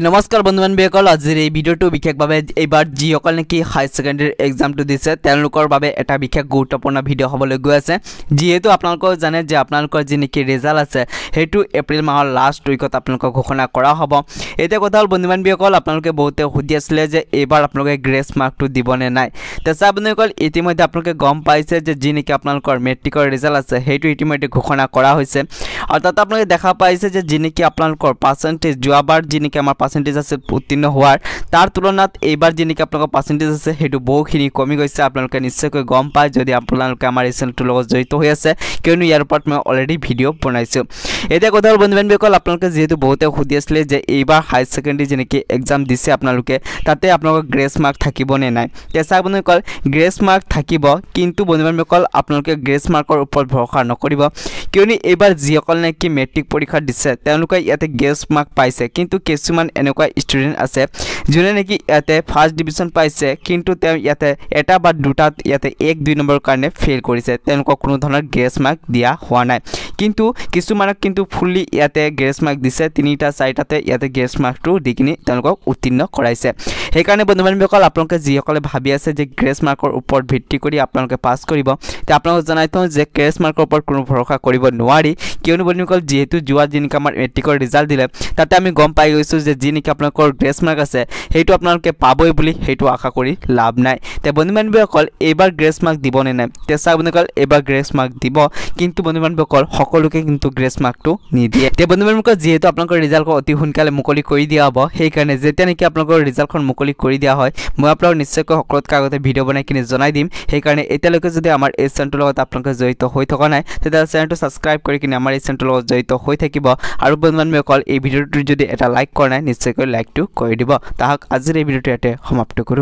নমস্কাৰ বন্ধু-বান্ধৱীসকল, আজিৰ এই ভিডিঅ'টো বিশেষভাৱে এইবাৰ যিসকল নেকি হাই ছেকেণ্ডাৰী এক্সামটো দিছে তেওঁলোকৰ বাবে এটা বিশেষ গুৰুত্বপূৰ্ণ ভিডিঅ' হ'বলৈ গৈ আছে। যিহেতু আপোনালোকে জানে যে আপোনালোকৰ যি নেকি ৰিজাল্ট আছে সেইটো এপ্ৰিল মাহৰ লাষ্ট উইকত আপোনালোকক ঘোষণা কৰা হ'ব। এতিয়া কথা হ'ল বন্ধু-বান্ধৱীসকল, আপোনালোকে বহুতে সুধি আছিলে যে এইবাৰ আপোনালোকে গ্ৰেছ মাৰ্কটো দিবনে নাই। তেতিয়া বন্ধুসকল ইতিমধ্যে আপোনালোকে গম পাইছে যে যি নেকি আপোনালোকৰ মেট্ৰিকৰ ৰিজাল্ট আছে সেইটো ইতিমধ্যে ঘোষণা কৰা হৈছে। আৰু তাত আপোনালোকে দেখা পাইছে যে যি নেকি আপোনালোকৰ পাৰ্চেণ্টেজ যোৱাবাৰ যি নেকি আমাৰ পাৰ্চেণ্টেজ আছে উত্তীৰ্ণ হোৱাৰ তাৰ তুলনাত এইবাৰ যি নেকি আপোনালোকৰ পাৰ্চেণ্টেজ আছে সেইটো বহুখিনি কমি গৈছে। আপোনালোকে নিশ্চয়কৈ গম পায় যদি আপোনালোকে আমাৰ এই চেনেলটোৰ লগত জড়িত হৈ আছে, কিয়নো ইয়াৰ ওপৰত মই অলৰেডি ভিডিঅ' বনাইছোঁ। এতিয়া কথা হ'ল বন্ধু-বান্ধৱীসকল, আপোনালোকে যিহেতু বহুতে সুধি আছিলে যে এইবাৰ হাই ছেকেণ্ডেৰী যি নেকি এক্সাম দিছে আপোনালোকে তাতে আপোনালোকৰ গ্ৰেছ মাৰ্ক থাকিবনে নাই। তেতিয়া বন্ধুসকল গ্ৰেছ মাৰ্ক থাকিব, কিন্তু বন্ধু-বান্ধৱীসকল আপোনালোকে গ্ৰেছ মাৰ্কৰ ওপৰত ভৰসা নকৰিব, কিয়নো এইবাৰ যিসকল নেকি মেট্ৰিক পৰীক্ষা দিছে তেওঁলোকে ইয়াতে গ্ৰেছ মাৰ্ক পাইছে, কিন্তু কিছুমান এনেকুৱা ষ্টুডেণ্ট আছে যোনে নেকি ইয়াতে ফাৰ্ষ্ট ডিভিজন পাইছে কিন্তু তেওঁ ইয়াতে এটা বা দুটাত ইয়াতে 1-2 নম্বৰৰ কাৰণে ফেইল কৰিছে, তেওঁলোকক কোনো ধৰণৰ গ্ৰেছ মাৰ্ক দিয়া হোৱা নাই। কিন্তু কিছুমানক কিন্তু ফুল্লি ইয়াতে গ্ৰেছ মাৰ্ক দিছে, 3-4টাতে ইয়াতে গ্ৰেছ মাৰ্কটো দি কিনি তেওঁলোকক উত্তীৰ্ণ কৰাইছে। সেইকাৰণে বন্ধু-বান্ধৱীসকল আপোনালোকে যিসকলে ভাবি আছে যে গ্ৰেছ মাৰ্কৰ ওপৰত ভিত্তি কৰি আপোনালোকে পাছ কৰিব, তেতিয়া আপোনালোকক জনাই থওঁ যে গ্ৰেছ মাৰ্কৰ ওপৰত কোনো ভৰসা কৰিব নোৱাৰি, কিয়নো বন্ধুসকল যিহেতু যোৱা যি নেকি আমাৰ মেট্ৰিকৰ ৰিজাল্ট দিলে তাতে আমি গম পাই গৈছোঁ যে যি নেকি আপোনালোকৰ গ্ৰেছ মাৰ্ক আছে সেইটো আপোনালোকে পাবই বুলি সেইটো আশা কৰি লাভ নাই। তে বন্ধু-বান্ধৱীসকল এইবাৰ গ্ৰেছ মাৰ্ক দিবনে নাই। তেতিয়া বন্ধুসকল এইবাৰ গ্ৰেছ মাৰ্ক দিব, কিন্তু বন্ধু-বান্ধৱীসকল সকলোকে কিন্তু গ্ৰেছ মাৰ্কটো নিদিয়ে। তে বন্ধু-বান্ধৱীসকল যিহেতু আপোনালোকৰ ৰিজাল্টখন অতি সোনকালে মুকলি কৰি দিয়া হ'ব, সেইকাৰণে যেতিয়া নেকি আপোনালোকৰ ৰিজাল্টখন মুকলি কৰি দিয়া হয় মই আপোনালোকক নিশ্চয়কৈ সকলোতকৈ আগতে ভিডিঅ' বনাই কিনি জনাই দিম। সেইকাৰণে এতিয়ালৈকে যদি আমাৰ এই চেনেলটোৰ লগত আপোনালোকে জড়িত হৈ থকা নাই তেতিয়া চেনেলটো ছাবস্ক্ৰাইব কৰি কিনে আমাৰ এই চেনেলটোৰ লগত জড়িত হৈ থাকিব। আৰু বন্ধু-বান্ধৱীসকল এই ভিডিঅ'টো যদি এটা লাইক কৰা নাই নিশ্চয়কৈ লাইকটো কৰি দিব। তাহক আজিৰ এই ভিডিঅ'টো ইয়াতে সমাপ্ত কৰোঁ।